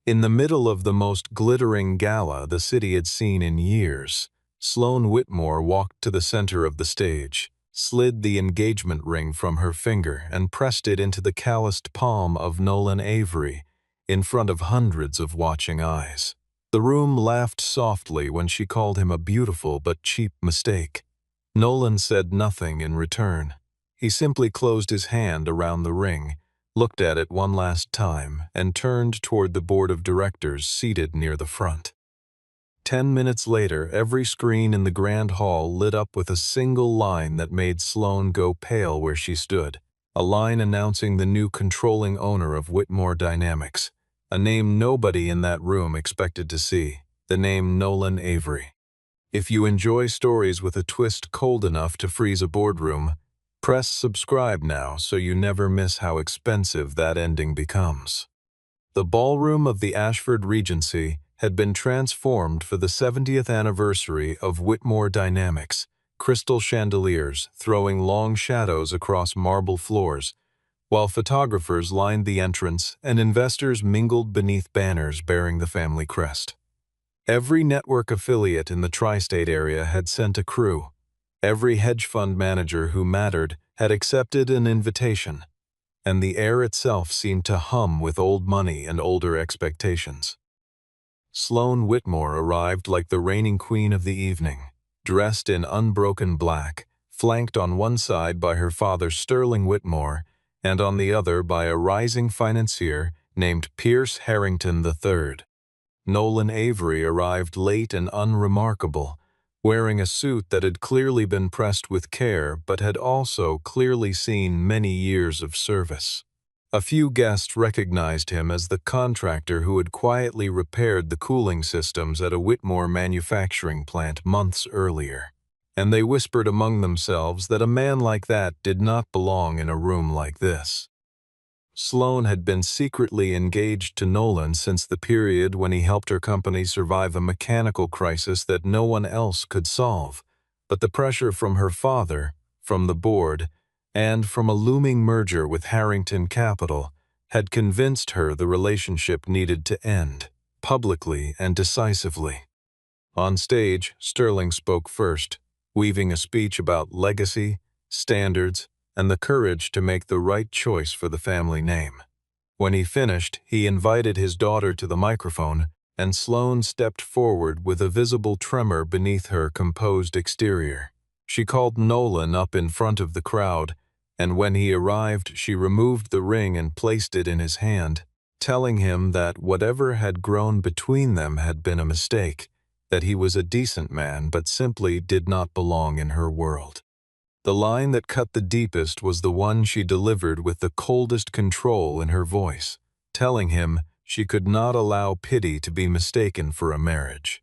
In the middle of the most glittering gala the city had seen in years, Sloane Whitmore walked to the center of the stage, slid the engagement ring from her finger and pressed it into the calloused palm of Nolan Avery, in front of hundreds of watching eyes. The room laughed softly when she called him a beautiful but cheap mistake. Nolan said nothing in return. He simply closed his hand around the ring, looked at it one last time, and turned toward the board of directors seated near the front. 10 minutes later, every screen in the grand hall lit up with a single line that made Sloane go pale where she stood, a line announcing the new controlling owner of Whitmore Dynamics, a name nobody in that room expected to see, the name Nolan Avery. If you enjoy stories with a twist cold enough to freeze a boardroom, press subscribe now so you never miss how expensive that ending becomes. The ballroom of the Ashford Regency had been transformed for the 70th anniversary of Whitmore Dynamics, crystal chandeliers throwing long shadows across marble floors, while photographers lined the entrance and investors mingled beneath banners bearing the family crest. Every network affiliate in the tri-state area had sent a crew. Every hedge fund manager who mattered had accepted an invitation, and the air itself seemed to hum with old money and older expectations. Sloane Whitmore arrived like the reigning queen of the evening, dressed in unbroken black, flanked on one side by her father Sterling Whitmore, and on the other by a rising financier named Pierce Harrington III. Nolan Avery arrived late and unremarkable, wearing a suit that had clearly been pressed with care but had also clearly seen many years of service. A few guests recognized him as the contractor who had quietly repaired the cooling systems at a Whitmore manufacturing plant months earlier, and they whispered among themselves that a man like that did not belong in a room like this. Sloane had been secretly engaged to Nolan since the period when he helped her company survive a mechanical crisis that no one else could solve, but the pressure from her father, from the board, and from a looming merger with Harrington Capital had convinced her the relationship needed to end, publicly and decisively. On stage, Sterling spoke first, weaving a speech about legacy, standards, and the courage to make the right choice for the family name. When he finished, he invited his daughter to the microphone, and Sloane stepped forward with a visible tremor beneath her composed exterior. She called Nolan up in front of the crowd, and when he arrived, she removed the ring and placed it in his hand, telling him that whatever had grown between them had been a mistake, that he was a decent man but simply did not belong in her world. The line that cut the deepest was the one she delivered with the coldest control in her voice, telling him she could not allow pity to be mistaken for a marriage.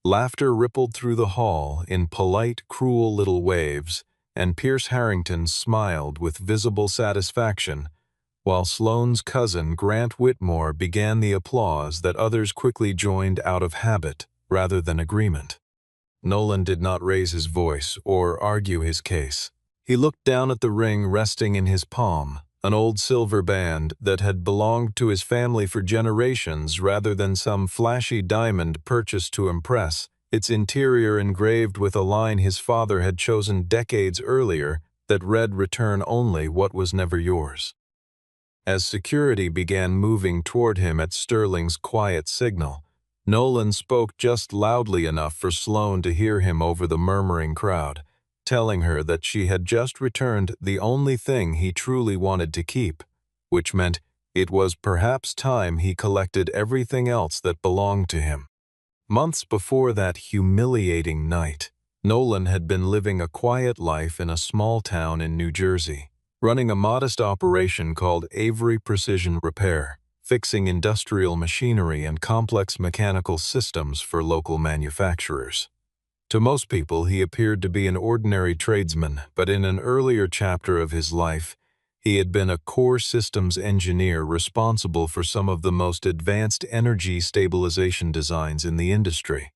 Laughter rippled through the hall in polite, cruel little waves, and Pierce Harrington smiled with visible satisfaction, while Sloane's cousin Grant Whitmore began the applause that others quickly joined out of habit rather than agreement. Nolan did not raise his voice or argue his case. He looked down at the ring resting in his palm, an old silver band that had belonged to his family for generations rather than some flashy diamond purchased to impress, its interior engraved with a line his father had chosen decades earlier that read "Return only what was never yours." As security began moving toward him at Sterling's quiet signal, Nolan spoke just loudly enough for Sloane to hear him over the murmuring crowd, telling her that she had just returned the only thing he truly wanted to keep, which meant it was perhaps time he collected everything else that belonged to him. Months before that humiliating night, Nolan had been living a quiet life in a small town in New Jersey, running a modest operation called Avery Precision Repair, fixing industrial machinery and complex mechanical systems for local manufacturers. To most people, he appeared to be an ordinary tradesman, but in an earlier chapter of his life, he had been a core systems engineer responsible for some of the most advanced energy stabilization designs in the industry.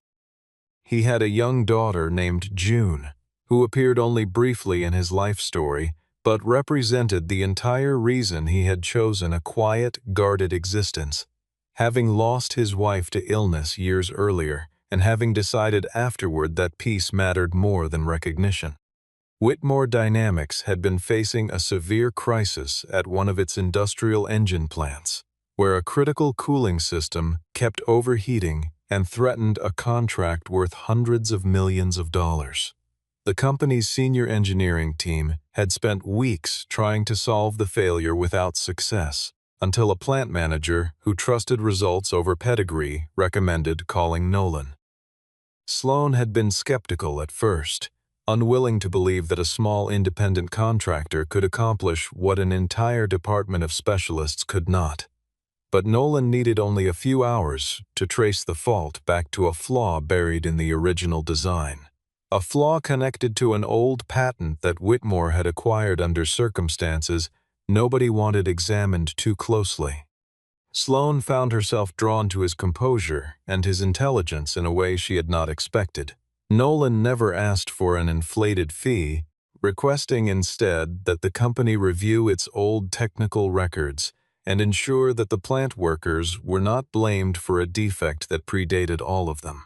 He had a young daughter named June, who appeared only briefly in his life story, but represented the entire reason he had chosen a quiet, guarded existence. Having lost his wife to illness years earlier, and having decided afterward that peace mattered more than recognition. Whitmore Dynamics had been facing a severe crisis at one of its industrial engine plants, where a critical cooling system kept overheating and threatened a contract worth hundreds of millions of dollars. The company's senior engineering team had spent weeks trying to solve the failure without success, until a plant manager who trusted results over pedigree recommended calling Nolan. Sloan had been skeptical at first, unwilling to believe that a small independent contractor could accomplish what an entire department of specialists could not. But Nolan needed only a few hours to trace the fault back to a flaw buried in the original design. A flaw connected to an old patent that Whitmore had acquired under circumstances nobody wanted examined too closely. Sloan found herself drawn to his composure and his intelligence in a way she had not expected. Nolan never asked for an inflated fee, requesting instead that the company review its old technical records and ensure that the plant workers were not blamed for a defect that predated all of them.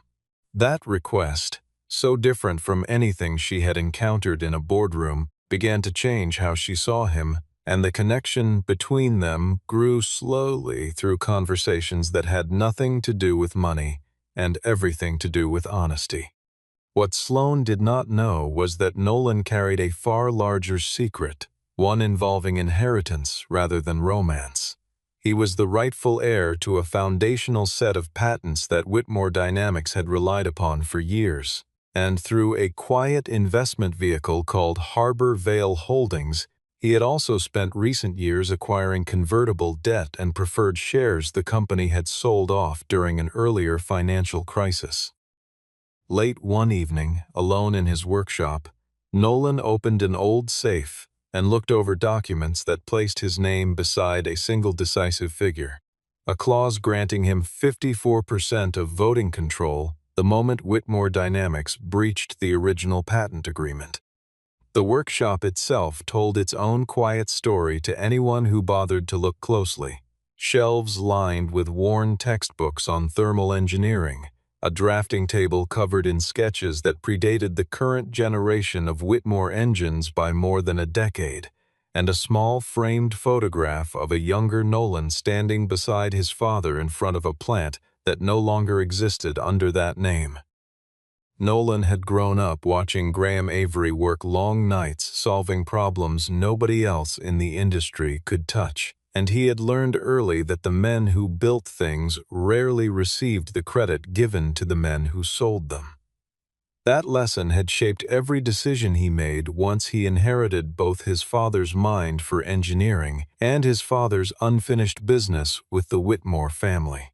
That request, so different from anything she had encountered in a boardroom, began to change how she saw him, and the connection between them grew slowly through conversations that had nothing to do with money and everything to do with honesty. What Sloan did not know was that Nolan carried a far larger secret, one involving inheritance rather than romance. He was the rightful heir to a foundational set of patents that Whitmore Dynamics had relied upon for years, and through a quiet investment vehicle called Harbor Vale Holdings, he had also spent recent years acquiring convertible debt and preferred shares the company had sold off during an earlier financial crisis. Late one evening, alone in his workshop, Nolan opened an old safe and looked over documents that placed his name beside a single decisive figure, a clause granting him 54% of voting control the moment Whitmore Dynamics breached the original patent agreement. The workshop itself told its own quiet story to anyone who bothered to look closely. Shelves lined with worn textbooks on thermal engineering, a drafting table covered in sketches that predated the current generation of Whitmore engines by more than a decade, and a small framed photograph of a younger Nolan standing beside his father in front of a plant that no longer existed under that name. Nolan had grown up watching Graham Avery work long nights solving problems nobody else in the industry could touch, and he had learned early that the men who built things rarely received the credit given to the men who sold them. That lesson had shaped every decision he made once he inherited both his father's mind for engineering and his father's unfinished business with the Whitmore family.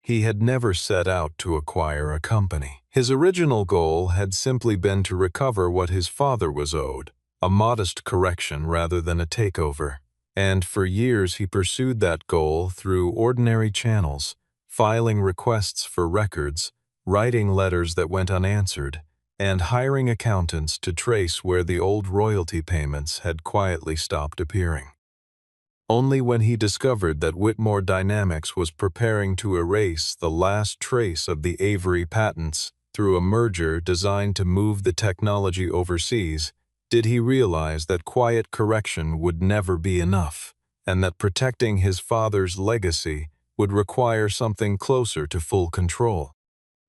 He had never set out to acquire a company. His original goal had simply been to recover what his father was owed, a modest correction rather than a takeover. And for years he pursued that goal through ordinary channels, filing requests for records, writing letters that went unanswered, and hiring accountants to trace where the old royalty payments had quietly stopped appearing. Only when he discovered that Whitmore Dynamics was preparing to erase the last trace of the Avery patents through a merger designed to move the technology overseas, did he realize that quiet correction would never be enough, and that protecting his father's legacy would require something closer to full control.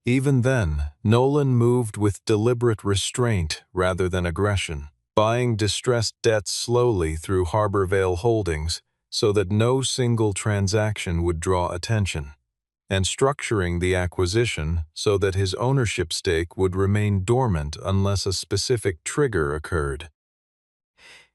Even then, Nolan moved with deliberate restraint rather than aggression, buying distressed debts slowly through Harbor Vale Holdings so that no single transaction would draw attention, and structuring the acquisition so that his ownership stake would remain dormant unless a specific trigger occurred.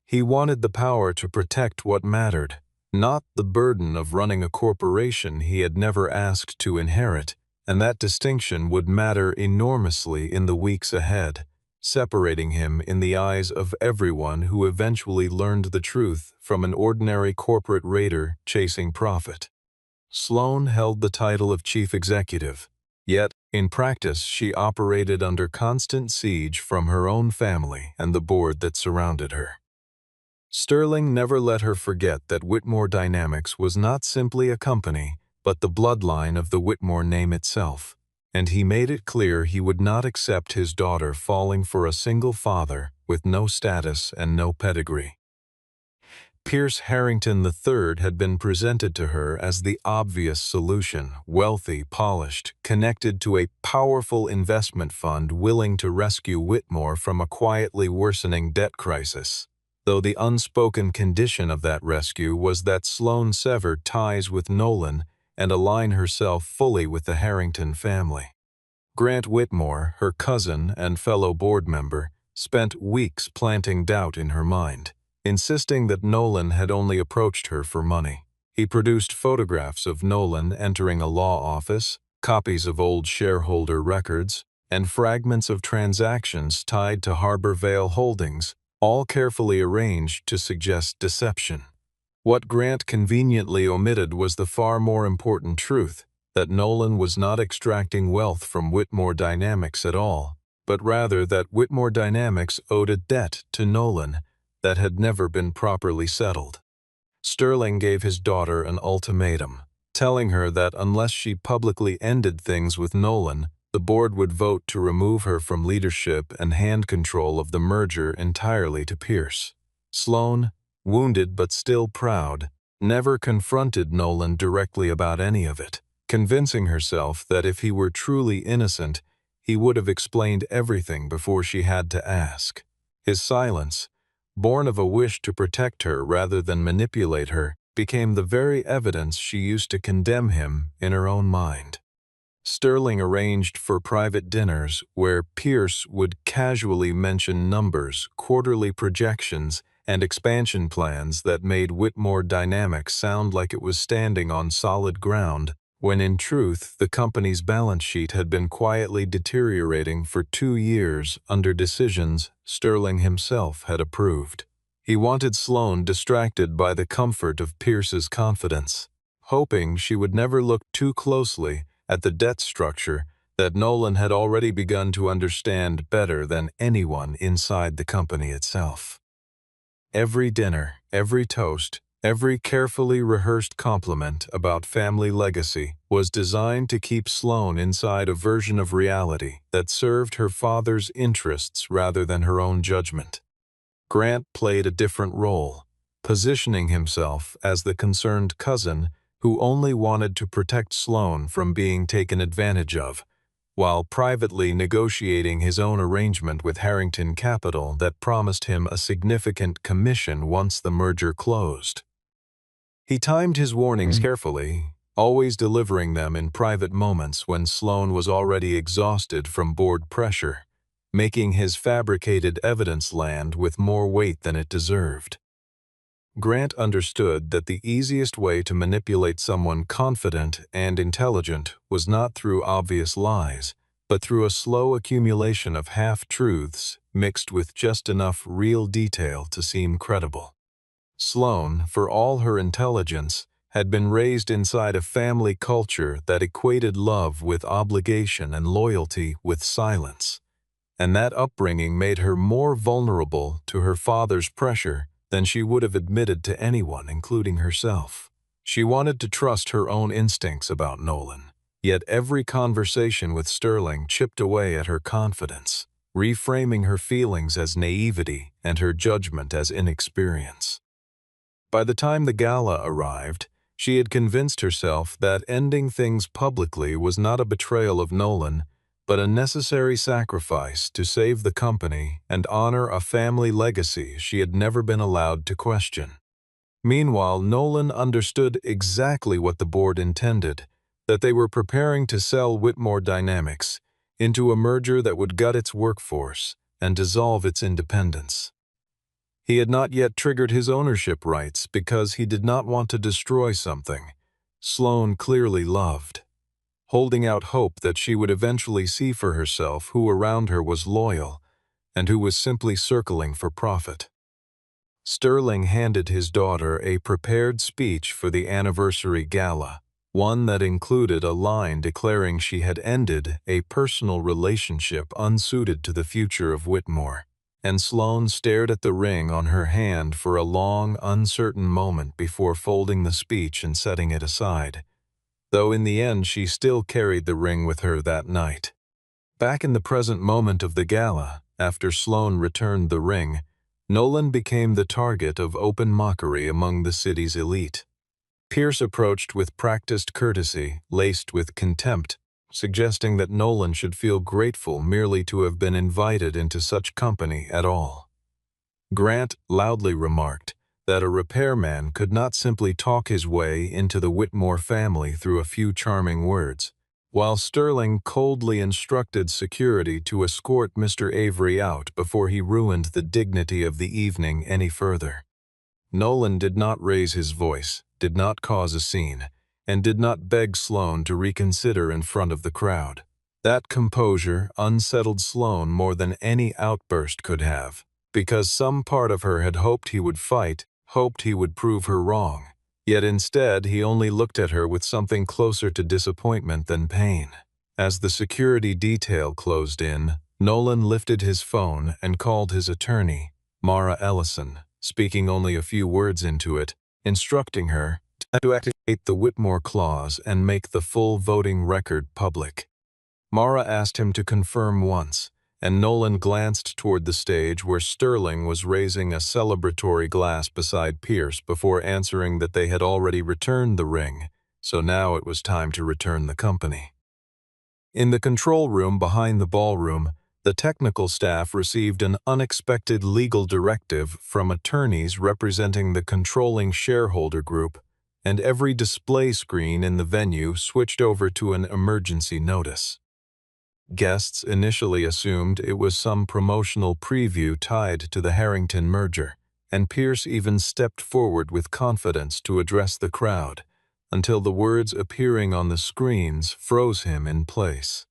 He wanted the power to protect what mattered, not the burden of running a corporation he had never asked to inherit, and that distinction would matter enormously in the weeks ahead, separating him in the eyes of everyone who eventually learned the truth from an ordinary corporate raider chasing profit. Sloan held the title of chief executive, yet in practice she operated under constant siege from her own family and the board that surrounded her. Sterling never let her forget that Whitmore Dynamics was not simply a company, but the bloodline of the Whitmore name itself, and he made it clear he would not accept his daughter falling for a single father with no status and no pedigree. Pierce Harrington III had been presented to her as the obvious solution, wealthy, polished, connected to a powerful investment fund willing to rescue Whitmore from a quietly worsening debt crisis, though the unspoken condition of that rescue was that Sloane sever ties with Nolan and align herself fully with the Harrington family. Grant Whitmore, her cousin and fellow board member, spent weeks planting doubt in her mind, insisting that Nolan had only approached her for money. He produced photographs of Nolan entering a law office, copies of old shareholder records, and fragments of transactions tied to Harbor Vale Holdings, all carefully arranged to suggest deception. What Grant conveniently omitted was the far more important truth that Nolan was not extracting wealth from Whitmore Dynamics at all, but rather that Whitmore Dynamics owed a debt to Nolan that had never been properly settled. Sterling gave his daughter an ultimatum, telling her that unless she publicly ended things with Nolan, the board would vote to remove her from leadership and hand control of the merger entirely to Pierce. Sloane, wounded but still proud, never confronted Nolan directly about any of it, convincing herself that if he were truly innocent, he would have explained everything before she had to ask. His silence, born of a wish to protect her rather than manipulate her, became the very evidence she used to condemn him in her own mind. Sterling arranged for private dinners where Pierce would casually mention numbers, quarterly projections, and expansion plans that made Whitmore Dynamics sound like it was standing on solid ground, when in truth the company's balance sheet had been quietly deteriorating for 2 years under decisions Sterling himself had approved. He wanted Sloane distracted by the comfort of Pierce's confidence, hoping she would never look too closely at the debt structure that Nolan had already begun to understand better than anyone inside the company itself. Every dinner, every toast, every carefully rehearsed compliment about family legacy was designed to keep Sloane inside a version of reality that served her father's interests rather than her own judgment. Grant played a different role, positioning himself as the concerned cousin who only wanted to protect Sloane from being taken advantage of, while privately negotiating his own arrangement with Harrington Capital that promised him a significant commission once the merger closed. He timed his warnings carefully, always delivering them in private moments when Sloane was already exhausted from board pressure, making his fabricated evidence land with more weight than it deserved. Grant understood that the easiest way to manipulate someone confident and intelligent was not through obvious lies, but through a slow accumulation of half-truths mixed with just enough real detail to seem credible. Sloane, for all her intelligence, had been raised inside a family culture that equated love with obligation and loyalty with silence, and that upbringing made her more vulnerable to her father's pressure than she would have admitted to anyone, including herself. She wanted to trust her own instincts about Nolan, yet every conversation with Sterling chipped away at her confidence, reframing her feelings as naivety and her judgment as inexperience. By the time the gala arrived, she had convinced herself that ending things publicly was not a betrayal of Nolan, but a necessary sacrifice to save the company and honor a family legacy she had never been allowed to question. Meanwhile, Nolan understood exactly what the board intended, that they were preparing to sell Whitmore Dynamics into a merger that would gut its workforce and dissolve its independence. He had not yet triggered his ownership rights because he did not want to destroy something Sloane clearly loved, holding out hope that she would eventually see for herself who around her was loyal and who was simply circling for profit. Sterling handed his daughter a prepared speech for the anniversary gala, one that included a line declaring she had ended a personal relationship unsuited to the future of Whitmore, and Sloane stared at the ring on her hand for a long, uncertain moment before folding the speech and setting it aside. though in the end she still carried the ring with her that night. Back in the present moment of the gala, after Sloane returned the ring, Nolan became the target of open mockery among the city's elite. Pierce approached with practiced courtesy, laced with contempt, suggesting that Nolan should feel grateful merely to have been invited into such company at all. Grant loudly remarked that a repairman could not simply talk his way into the Whitmore family through a few charming words, while Sterling coldly instructed security to escort Mr. Avery out before he ruined the dignity of the evening any further. Nolan did not raise his voice, did not cause a scene, and did not beg Sloane to reconsider in front of the crowd. That composure unsettled Sloane more than any outburst could have, because some part of her had hoped he would fight, hoped he would prove her wrong. Yet instead he only looked at her with something closer to disappointment than pain. As the security detail closed in, Nolan lifted his phone and called his attorney, Mara Ellison, speaking only a few words into it, instructing her to activate the Whitmore clause and make the full voting record public. Mara asked him to confirm once, and Nolan glanced toward the stage where Sterling was raising a celebratory glass beside Pierce before answering that they had already returned the ring, so now it was time to return the company. In the control room behind the ballroom, the technical staff received an unexpected legal directive from attorneys representing the controlling shareholder group, and every display screen in the venue switched over to an emergency notice. Guests initially assumed it was some promotional preview tied to the Harrington merger, and Pierce even stepped forward with confidence to address the crowd, until the words appearing on the screens froze him in place.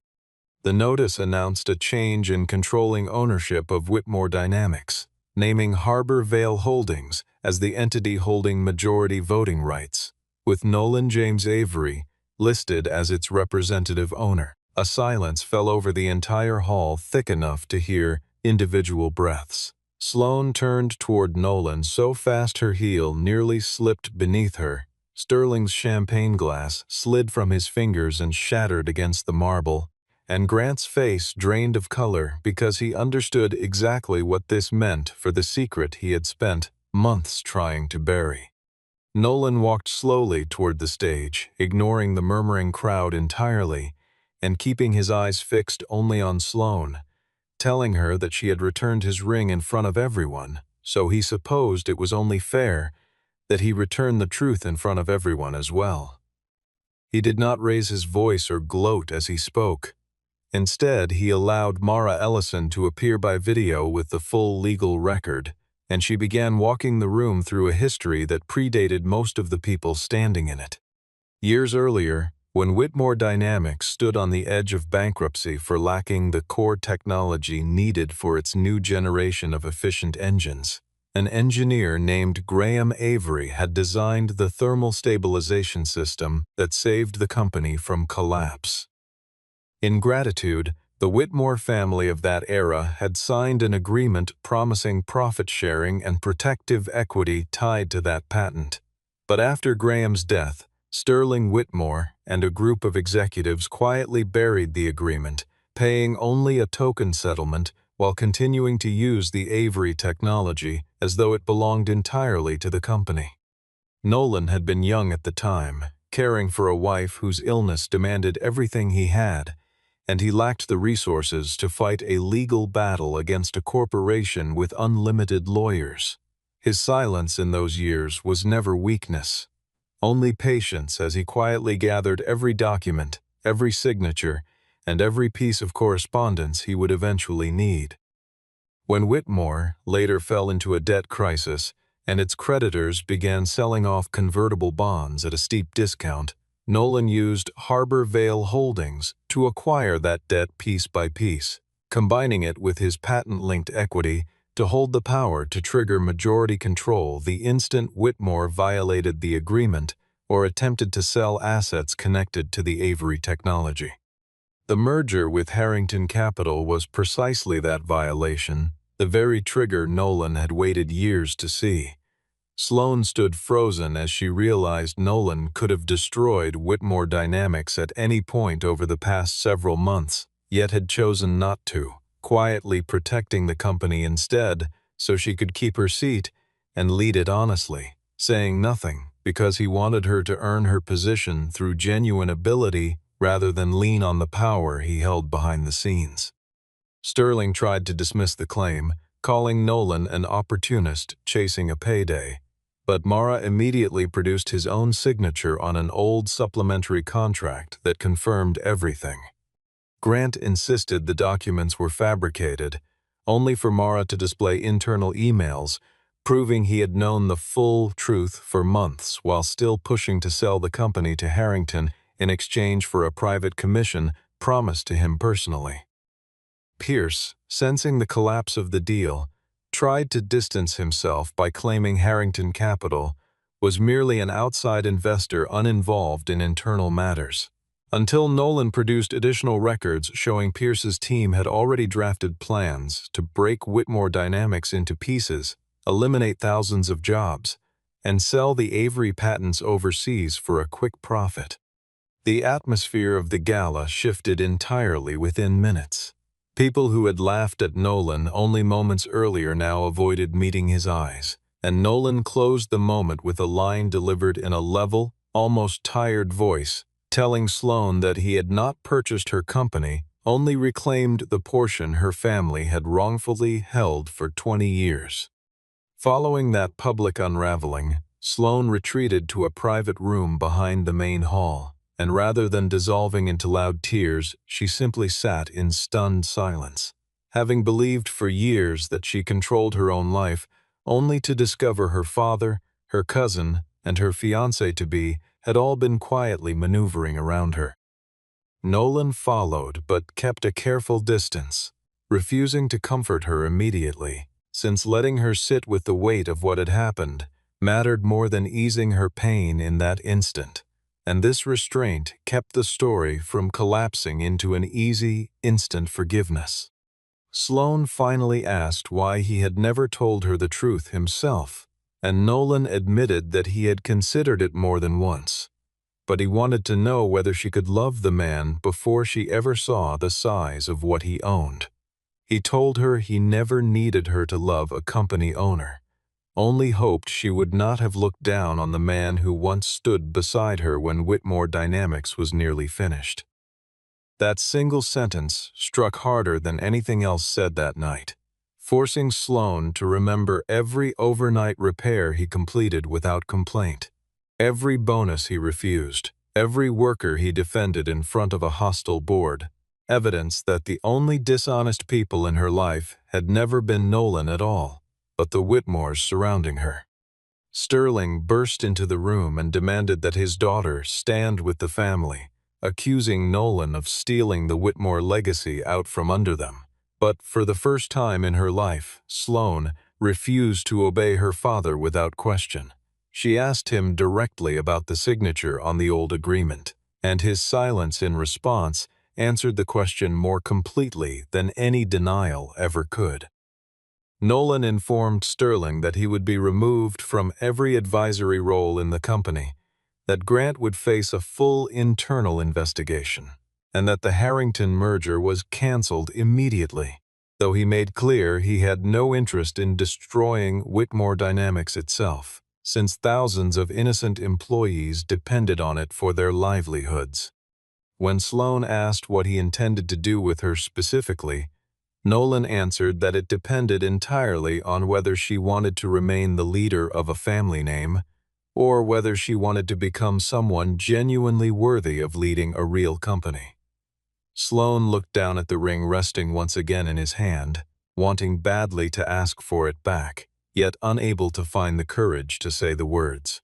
The notice announced a change in controlling ownership of Whitmore Dynamics, naming Harbor Vale Holdings as the entity holding majority voting rights, with Nolan James Avery listed as its representative owner. A silence fell over the entire hall thick enough to hear individual breaths. Sloane turned toward Nolan so fast her heel nearly slipped beneath her. Sterling's champagne glass slid from his fingers and shattered against the marble, and Grant's face drained of color because he understood exactly what this meant for the secret he had spent months trying to bury. Nolan walked slowly toward the stage, ignoring the murmuring crowd entirely, and keeping his eyes fixed only on Sloane, telling her that she had returned his ring in front of everyone, so he supposed it was only fair that he return the truth in front of everyone as well. He did not raise his voice or gloat as he spoke. Instead, he allowed Mara Ellison to appear by video with the full legal record, and she began walking the room through a history that predated most of the people standing in it. Years earlier, when Whitmore Dynamics stood on the edge of bankruptcy for lacking the core technology needed for its new generation of efficient engines, an engineer named Graham Avery had designed the thermal stabilization system that saved the company from collapse. In gratitude, the Whitmore family of that era had signed an agreement promising profit sharing and protective equity tied to that patent. But after Graham's death, Sterling Whitmore and a group of executives quietly buried the agreement, paying only a token settlement while continuing to use the Avery technology as though it belonged entirely to the company. Nolan had been young at the time, caring for a wife whose illness demanded everything he had, and he lacked the resources to fight a legal battle against a corporation with unlimited lawyers. His silence in those years was never weakness, only patience as he quietly gathered every document, every signature, and every piece of correspondence he would eventually need. When Whitmore later fell into a debt crisis and its creditors began selling off convertible bonds at a steep discount, Nolan used Harbor Vale Holdings to acquire that debt piece by piece, combining it with his patent-linked equity to hold the power to trigger majority control the instant Whitmore violated the agreement or attempted to sell assets connected to the Avery technology. The merger with Harrington Capital was precisely that violation, the very trigger Nolan had waited years to see. Sloane stood frozen as she realized Nolan could have destroyed Whitmore Dynamics at any point over the past several months, yet had chosen not to, quietly protecting the company instead so she could keep her seat and lead it honestly, saying nothing because he wanted her to earn her position through genuine ability rather than lean on the power he held behind the scenes. Sterling tried to dismiss the claim, calling Nolan an opportunist chasing a payday, but Mara immediately produced his own signature on an old supplementary contract that confirmed everything. Grant insisted the documents were fabricated, only for Mara to display internal emails, proving he had known the full truth for months while still pushing to sell the company to Harrington in exchange for a private commission promised to him personally. Pierce, sensing the collapse of the deal, tried to distance himself by claiming Harrington Capital was merely an outside investor uninvolved in internal matters. Until Nolan produced additional records showing Pierce's team had already drafted plans to break Whitmore Dynamics into pieces, eliminate thousands of jobs, and sell the Avery patents overseas for a quick profit. The atmosphere of the gala shifted entirely within minutes. People who had laughed at Nolan only moments earlier now avoided meeting his eyes, and Nolan closed the moment with a line delivered in a level, almost tired voice, telling Sloane that he had not purchased her company, only reclaimed the portion her family had wrongfully held for 20 years. Following that public unraveling, Sloane retreated to a private room behind the main hall, and rather than dissolving into loud tears, she simply sat in stunned silence, having believed for years that she controlled her own life, only to discover her father, her cousin, and her fiancé-to-be had all been quietly maneuvering around her. Nolan followed but kept a careful distance, refusing to comfort her immediately, since letting her sit with the weight of what had happened mattered more than easing her pain in that instant, and this restraint kept the story from collapsing into an easy, instant forgiveness. Sloane finally asked why he had never told her the truth himself, and Nolan admitted that he had considered it more than once. But he wanted to know whether she could love the man before she ever saw the size of what he owned. He told her he never needed her to love a company owner, only hoped she would not have looked down on the man who once stood beside her when Whitmore Dynamics was nearly finished. That single sentence struck harder than anything else said that night, forcing Sloane to remember every overnight repair he completed without complaint, every bonus he refused, every worker he defended in front of a hostile board, evidence that the only dishonest people in her life had never been Nolan at all, but the Whitmores surrounding her. Sterling burst into the room and demanded that his daughter stand with the family, accusing Nolan of stealing the Whitmore legacy out from under them. But for the first time in her life, Sloane refused to obey her father without question. She asked him directly about the signature on the old agreement, and his silence in response answered the question more completely than any denial ever could. Nolan informed Sterling that he would be removed from every advisory role in the company, that Grant would face a full internal investigation, and that the Harrington merger was canceled immediately, though he made clear he had no interest in destroying Whitmore Dynamics itself, since thousands of innocent employees depended on it for their livelihoods. When Sloane asked what he intended to do with her specifically, Nolan answered that it depended entirely on whether she wanted to remain the leader of a family name, or whether she wanted to become someone genuinely worthy of leading a real company. Sloane looked down at the ring resting once again in his hand, wanting badly to ask for it back, yet unable to find the courage to say the words.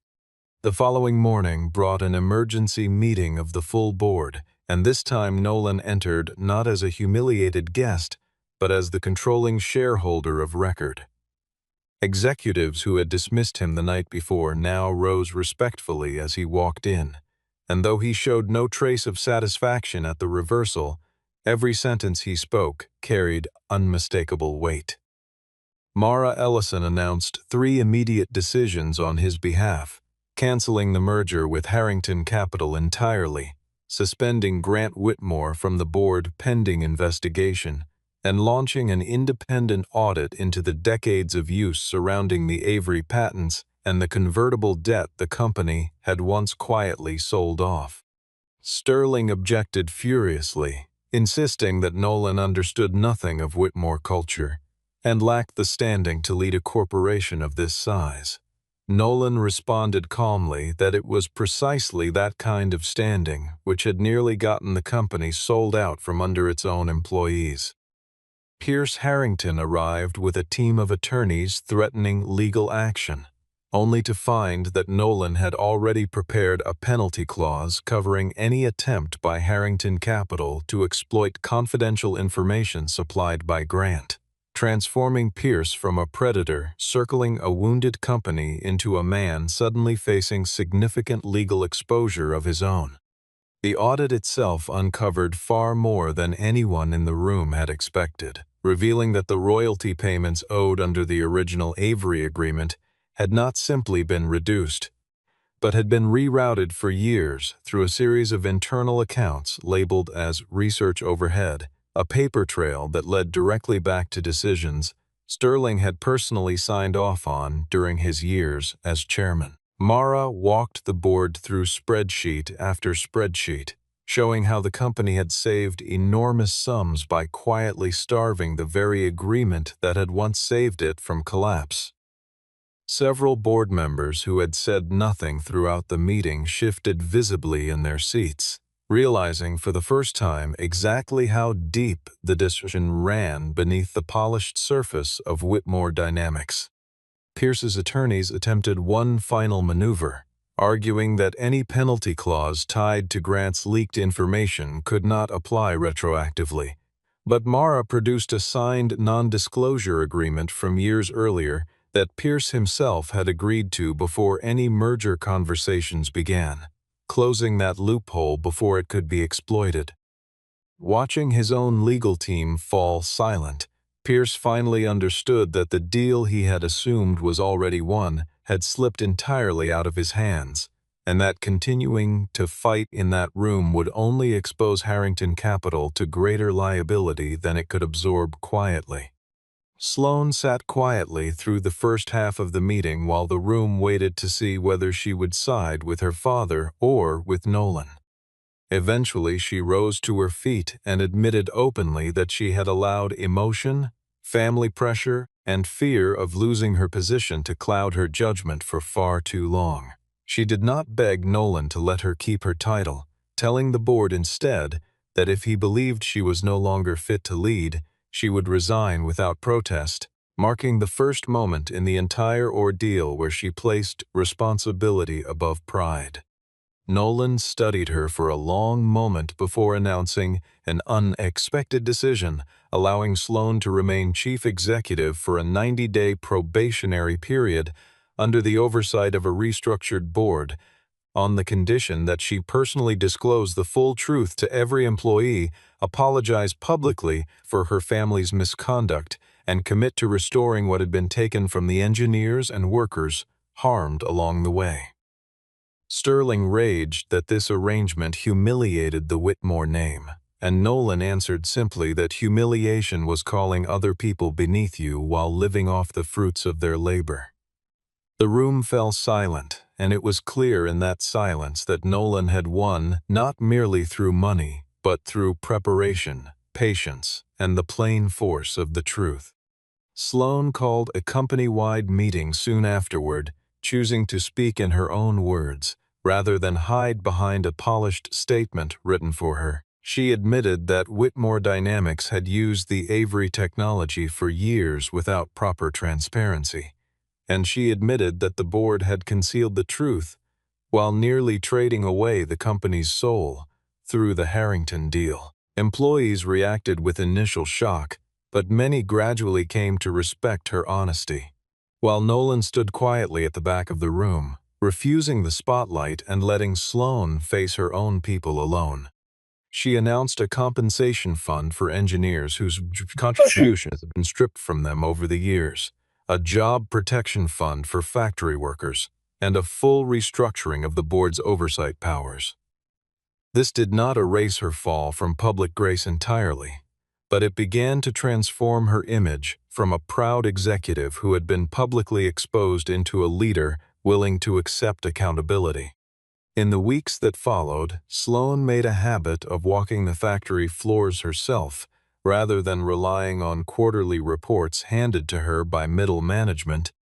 The following morning brought an emergency meeting of the full board, and this time Nolan entered not as a humiliated guest, but as the controlling shareholder of record. Executives who had dismissed him the night before now rose respectfully as he walked in, and though he showed no trace of satisfaction at the reversal, every sentence he spoke carried unmistakable weight. Mara Ellison announced 3 immediate decisions on his behalf: canceling the merger with Harrington Capital entirely, suspending Grant Whitmore from the board pending investigation, and launching an independent audit into the decades of use surrounding the Avery patents and the convertible debt the company had once quietly sold off. Sterling objected furiously, insisting that Nolan understood nothing of Whitmore culture and lacked the standing to lead a corporation of this size. Nolan responded calmly that it was precisely that kind of standing which had nearly gotten the company sold out from under its own employees. Pierce Harrington arrived with a team of attorneys threatening legal action, only to find that Nolan had already prepared a penalty clause covering any attempt by Harrington Capital to exploit confidential information supplied by Grant, transforming Pierce from a predator circling a wounded company into a man suddenly facing significant legal exposure of his own. The audit itself uncovered far more than anyone in the room had expected, revealing that the royalty payments owed under the original Avery agreement had not simply been reduced, but had been rerouted for years through a series of internal accounts labeled as research overhead, a paper trail that led directly back to decisions Sterling had personally signed off on during his years as chairman. Mara walked the board through spreadsheet after spreadsheet, showing how the company had saved enormous sums by quietly starving the very agreement that had once saved it from collapse. Several board members who had said nothing throughout the meeting shifted visibly in their seats, realizing for the first time exactly how deep the decision ran beneath the polished surface of Whitmore Dynamics. Pierce's attorneys attempted one final maneuver, arguing that any penalty clause tied to Grant's leaked information could not apply retroactively. But Mara produced a signed non-disclosure agreement from years earlier that Pierce himself had agreed to before any merger conversations began, closing that loophole before it could be exploited. Watching his own legal team fall silent, Pierce finally understood that the deal he had assumed was already won had slipped entirely out of his hands, and that continuing to fight in that room would only expose Harrington Capital to greater liability than it could absorb quietly. Sloane sat quietly through the first half of the meeting while the room waited to see whether she would side with her father or with Nolan. Eventually, she rose to her feet and admitted openly that she had allowed emotion, family pressure, and fear of losing her position to cloud her judgment for far too long. She did not beg Nolan to let her keep her title, telling the board instead that if he believed she was no longer fit to lead, she would resign without protest, marking the first moment in the entire ordeal where she placed responsibility above pride. Nolan studied her for a long moment before announcing an unexpected decision, allowing Sloane to remain chief executive for a 90-day probationary period under the oversight of a restructured board, on the condition that she personally disclose the full truth to every employee, apologize publicly for her family's misconduct, and commit to restoring what had been taken from the engineers and workers harmed along the way. Sterling raged that this arrangement humiliated the Whitmore name, and Nolan answered simply that humiliation was calling other people beneath you while living off the fruits of their labor. The room fell silent, and it was clear in that silence that Nolan had won not merely through money, but through preparation, patience, and the plain force of the truth. Sloane called a company-wide meeting soon afterward, choosing to speak in her own words, rather than hide behind a polished statement written for her. She admitted that Whitmore Dynamics had used the Avery technology for years without proper transparency, and she admitted that the board had concealed the truth while nearly trading away the company's soul through the Harrington deal. Employees reacted with initial shock, but many gradually came to respect her honesty, while Nolan stood quietly at the back of the room, refusing the spotlight and letting Sloane face her own people alone. She announced a compensation fund for engineers whose contributions had been stripped from them over the years, a job protection fund for factory workers, and a full restructuring of the board's oversight powers. This did not erase her fall from public grace entirely, but it began to transform her image from a proud executive who had been publicly exposed into a leader willing to accept accountability. In the weeks that followed, Sloan made a habit of walking the factory floors herself, rather than relying on quarterly reports handed to her by middle management,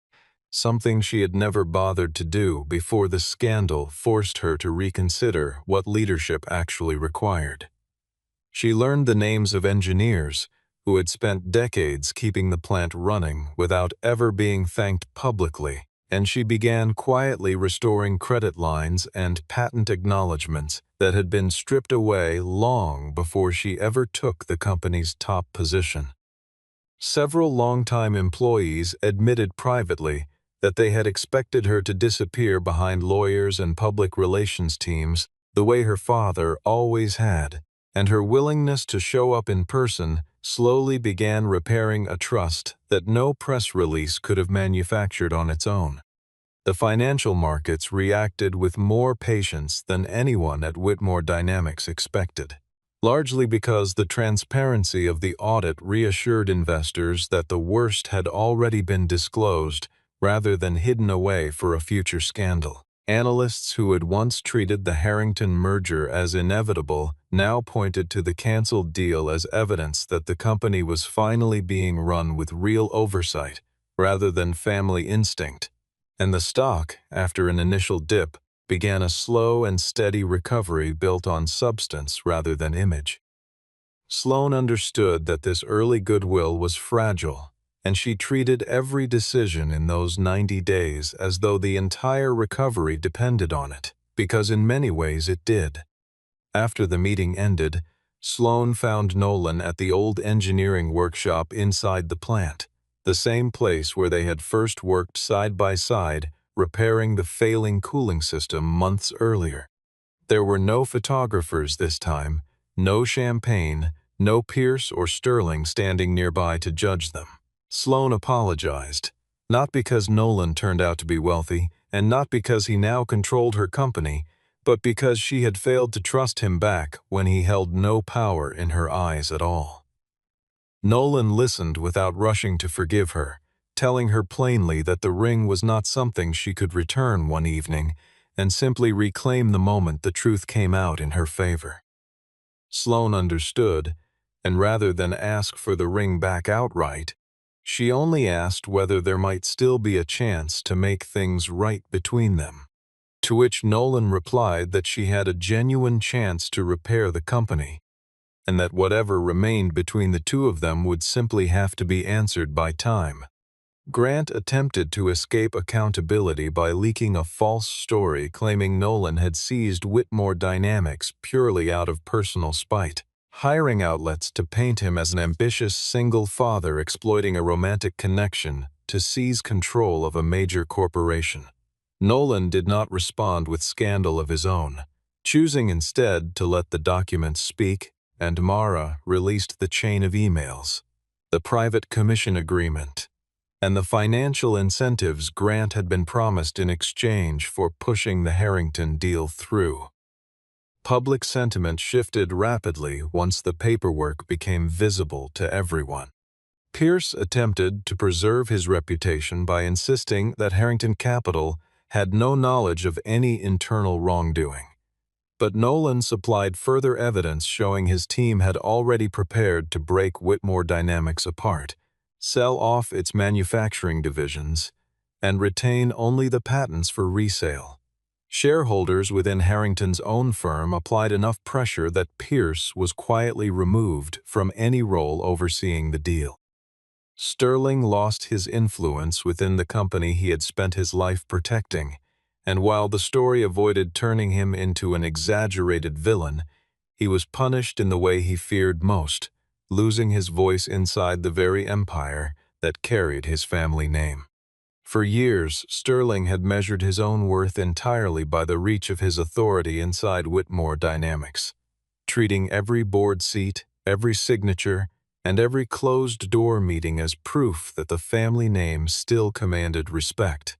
something she had never bothered to do before the scandal forced her to reconsider what leadership actually required. She learned the names of engineers who had spent decades keeping the plant running without ever being thanked publicly, and she began quietly restoring credit lines and patent acknowledgments that had been stripped away long before she ever took the company's top position. Several longtime employees admitted privately that they had expected her to disappear behind lawyers and public relations teams the way her father always had, and her willingness to show up in person slowly began repairing a trust that no press release could have manufactured on its own. The financial markets reacted with more patience than anyone at Whitmore Dynamics expected, largely because the transparency of the audit reassured investors that the worst had already been disclosed rather than hidden away for a future scandal. Analysts who had once treated the Harrington merger as inevitable now pointed to the canceled deal as evidence that the company was finally being run with real oversight rather than family instinct, and the stock, after an initial dip, began a slow and steady recovery built on substance rather than image. Sloan understood that this early goodwill was fragile, and she treated every decision in those 90 days as though the entire recovery depended on it, because in many ways it did. After the meeting ended, Sloan found Nolan at the old engineering workshop inside the plant, the same place where they had first worked side by side, repairing the failing cooling system months earlier. There were no photographers this time, no champagne, no Pierce or Sterling standing nearby to judge them. Sloan apologized, not because Nolan turned out to be wealthy, and not because he now controlled her company, but because she had failed to trust him back when he held no power in her eyes at all. Nolan listened without rushing to forgive her, telling her plainly that the ring was not something she could return one evening and simply reclaim the moment the truth came out in her favor. Sloan understood, and rather than ask for the ring back outright, she only asked whether there might still be a chance to make things right between them, to which Nolan replied that she had a genuine chance to repair the company, and that whatever remained between the two of them would simply have to be answered by time. Grant attempted to escape accountability by leaking a false story claiming Nolan had seized Whitmore Dynamics purely out of personal spite, hiring outlets to paint him as an ambitious single father exploiting a romantic connection to seize control of a major corporation. Nolan did not respond with scandal of his own, choosing instead to let the documents speak, and Mara released the chain of emails, the private commission agreement, and the financial incentives Grant had been promised in exchange for pushing the Harrington deal through. Public sentiment shifted rapidly once the paperwork became visible to everyone. Pierce attempted to preserve his reputation by insisting that Harrington Capital had no knowledge of any internal wrongdoing. But Nolan supplied further evidence showing his team had already prepared to break Whitmore Dynamics apart, sell off its manufacturing divisions, and retain only the patents for resale. Shareholders within Harrington's own firm applied enough pressure that Pierce was quietly removed from any role overseeing the deal. Sterling lost his influence within the company he had spent his life protecting, and while the story avoided turning him into an exaggerated villain, he was punished in the way he feared most, losing his voice inside the very empire that carried his family name. For years, Sterling had measured his own worth entirely by the reach of his authority inside Whitmore Dynamics, treating every board seat, every signature, and every closed-door meeting as proof that the family name still commanded respect.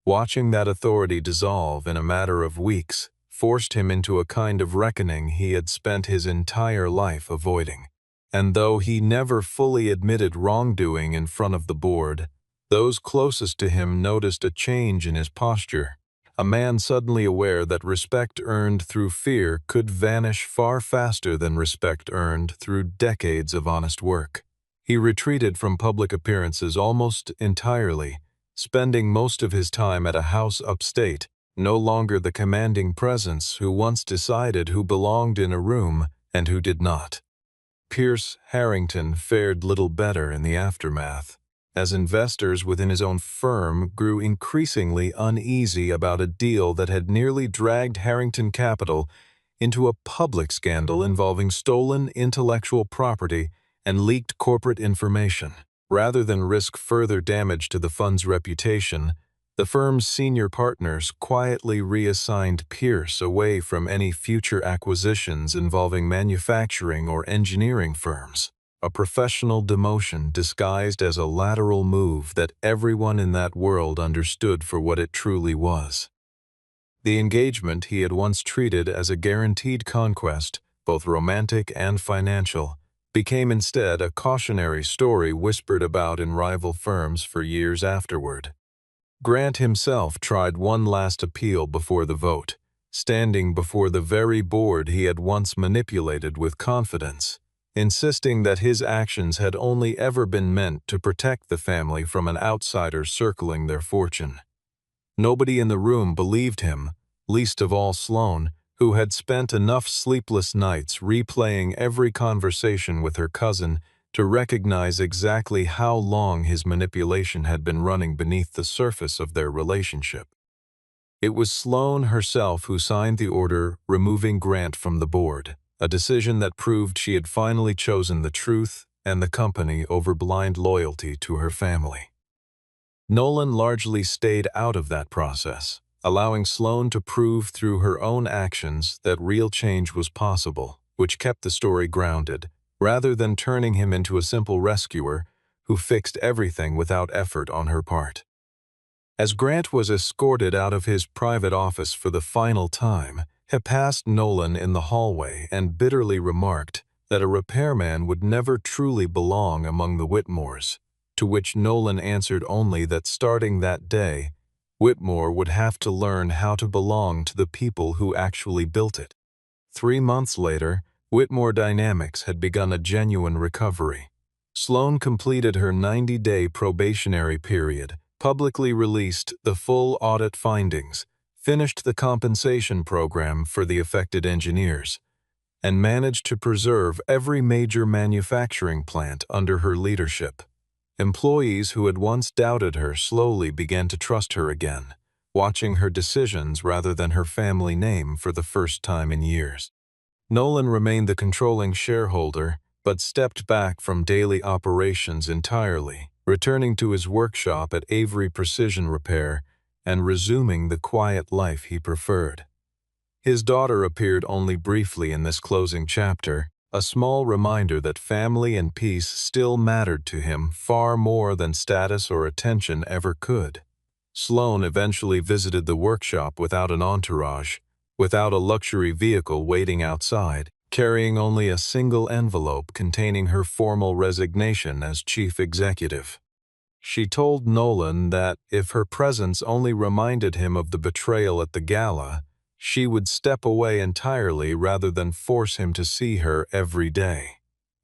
Watching that authority dissolve in a matter of weeks forced him into a kind of reckoning he had spent his entire life avoiding. And though he never fully admitted wrongdoing in front of the board, those closest to him noticed a change in his posture. A man suddenly aware that respect earned through fear could vanish far faster than respect earned through decades of honest work. He retreated from public appearances almost entirely, spending most of his time at a house upstate, no longer the commanding presence who once decided who belonged in a room and who did not. Pierce Harrington fared little better in the aftermath, as investors within his own firm grew increasingly uneasy about a deal that had nearly dragged Harrington Capital into a public scandal involving stolen intellectual property and leaked corporate information. Rather than risk further damage to the fund's reputation, the firm's senior partners quietly reassigned Pierce away from any future acquisitions involving manufacturing or engineering firms, a professional demotion disguised as a lateral move that everyone in that world understood for what it truly was. The engagement he had once treated as a guaranteed conquest, both romantic and financial, became instead a cautionary story whispered about in rival firms for years afterward. Grant himself tried one last appeal before the vote, standing before the very board he had once manipulated with confidence, insisting that his actions had only ever been meant to protect the family from an outsider circling their fortune. Nobody in the room believed him, least of all Sloane, who had spent enough sleepless nights replaying every conversation with her cousin to recognize exactly how long his manipulation had been running beneath the surface of their relationship. It was Sloane herself who signed the order removing Grant from the board, a decision that proved she had finally chosen the truth and the company over blind loyalty to her family. Nolan largely stayed out of that process, allowing Sloane to prove through her own actions that real change was possible, which kept the story grounded, rather than turning him into a simple rescuer who fixed everything without effort on her part. As Grant was escorted out of his private office for the final time, he passed Nolan in the hallway and bitterly remarked that a repairman would never truly belong among the Whitmores, to which Nolan answered only that starting that day, Whitmore would have to learn how to belong to the people who actually built it. 3 months later, Whitmore Dynamics had begun a genuine recovery. Sloane completed her 90-day probationary period, publicly released the full audit findings, finished the compensation program for the affected engineers, and managed to preserve every major manufacturing plant under her leadership. Employees who had once doubted her slowly began to trust her again, watching her decisions rather than her family name for the first time in years. Nolan remained the controlling shareholder, but stepped back from daily operations entirely, returning to his workshop at Avery Precision Repair and resuming the quiet life he preferred. His daughter appeared only briefly in this closing chapter, a small reminder that family and peace still mattered to him far more than status or attention ever could. Sloane eventually visited the workshop without an entourage, without a luxury vehicle waiting outside, carrying only a single envelope containing her formal resignation as chief executive. She told Nolan that if her presence only reminded him of the betrayal at the gala, she would step away entirely rather than force him to see her every day.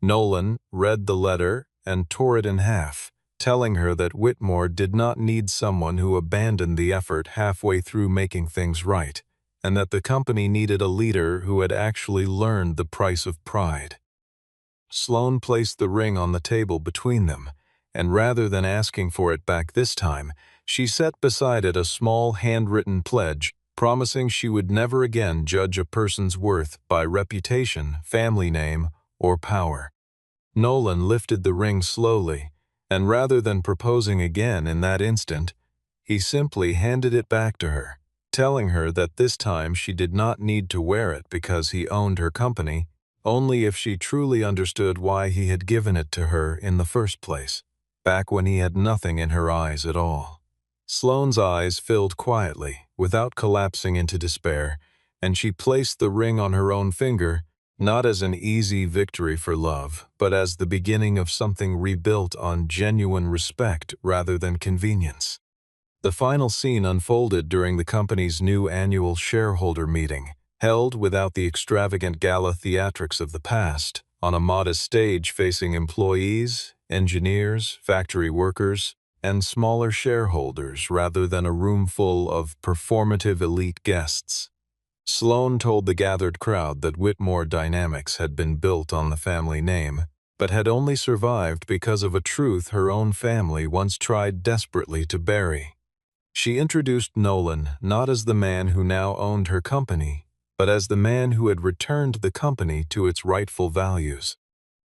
Nolan read the letter and tore it in half, telling her that Whitmore did not need someone who abandoned the effort halfway through making things right, and that the company needed a leader who had actually learned the price of pride. Sloane placed the ring on the table between them, and rather than asking for it back this time, she set beside it a small handwritten pledge promising she would never again judge a person's worth by reputation, family name, or power. Nolan lifted the ring slowly, and rather than proposing again in that instant, he simply handed it back to her, telling her that this time she did not need to wear it because he owned her company, only if she truly understood why he had given it to her in the first place, back when he had nothing in her eyes at all. Sloane's eyes filled quietly, without collapsing into despair, and she placed the ring on her own finger, not as an easy victory for love, but as the beginning of something rebuilt on genuine respect rather than convenience. The final scene unfolded during the company's new annual shareholder meeting, held without the extravagant gala theatrics of the past, on a modest stage facing employees, engineers, factory workers, and smaller shareholders rather than a room full of performative elite guests. Sloane told the gathered crowd that Whitmore Dynamics had been built on the family name, but had only survived because of a truth her own family once tried desperately to bury. She introduced Nolan not as the man who now owned her company, but as the man who had returned the company to its rightful values.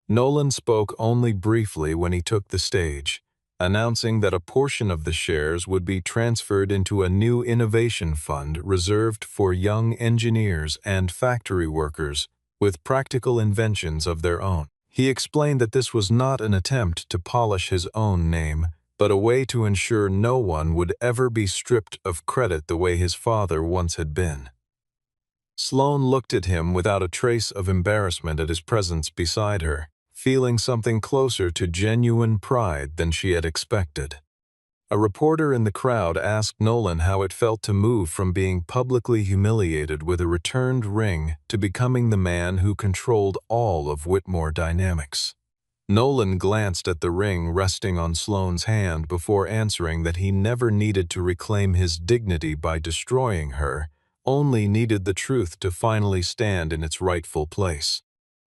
Nolan spoke only briefly when he took the stage, announcing that a portion of the shares would be transferred into a new innovation fund reserved for young engineers and factory workers with practical inventions of their own. He explained that this was not an attempt to polish his own name, but a way to ensure no one would ever be stripped of credit the way his father once had been. Sloane looked at him without a trace of embarrassment at his presence beside her, feeling something closer to genuine pride than she had expected. A reporter in the crowd asked Nolan how it felt to move from being publicly humiliated with a returned ring to becoming the man who controlled all of Whitmore Dynamics. Nolan glanced at the ring resting on Sloane's hand before answering that he never needed to reclaim his dignity by destroying her, only needed the truth to finally stand in its rightful place.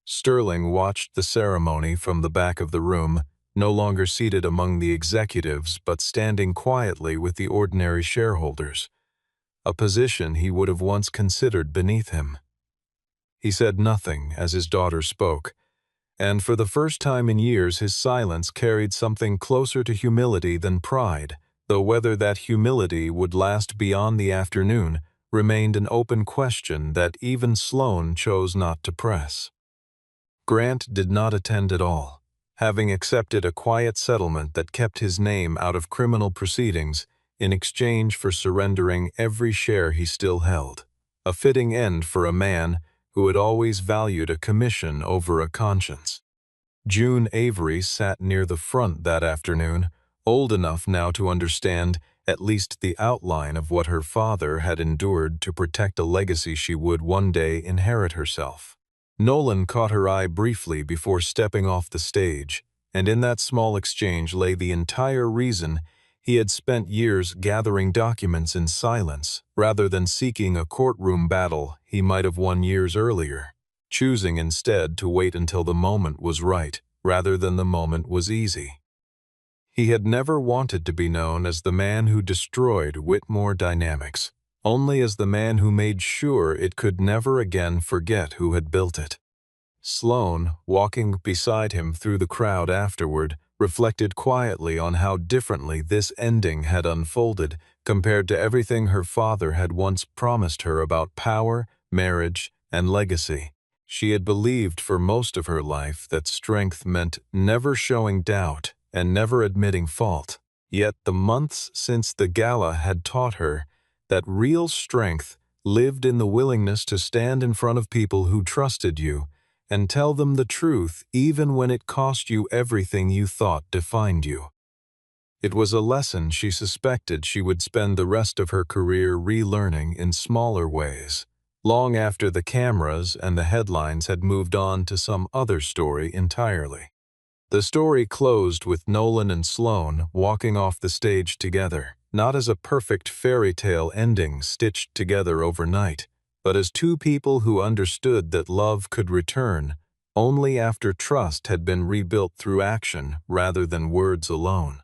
Sterling watched the ceremony from the back of the room, no longer seated among the executives but standing quietly with the ordinary shareholders, a position he would have once considered beneath him. He said nothing as his daughter spoke, and for the first time in years his silence carried something closer to humility than pride, though whether that humility would last beyond the afternoon remained an open question that even Sloane chose not to press. Grant did not attend at all, having accepted a quiet settlement that kept his name out of criminal proceedings in exchange for surrendering every share he still held, a fitting end for a man who had always valued a commission over a conscience. June Avery sat near the front that afternoon, old enough now to understand at least the outline of what her father had endured to protect a legacy she would one day inherit herself. Nolan caught her eye briefly before stepping off the stage, and in that small exchange lay the entire reason he had spent years gathering documents in silence rather than seeking a courtroom battle he might have won years earlier, choosing instead to wait until the moment was right rather than the moment was easy. He had never wanted to be known as the man who destroyed Whitmore Dynamics, only as the man who made sure it could never again forget who had built it. Sloane, walking beside him through the crowd afterward, reflected quietly on how differently this ending had unfolded compared to everything her father had once promised her about power, marriage, and legacy. She had believed for most of her life that strength meant never showing doubt and never admitting fault. Yet the months since the gala had taught her that real strength lived in the willingness to stand in front of people who trusted you and tell them the truth even when it cost you everything you thought defined you. It was a lesson she suspected she would spend the rest of her career relearning in smaller ways, long after the cameras and the headlines had moved on to some other story entirely. The story closed with Nolan and Sloane walking off the stage together, not as a perfect fairy tale ending stitched together overnight, but as two people who understood that love could return only after trust had been rebuilt through action rather than words alone.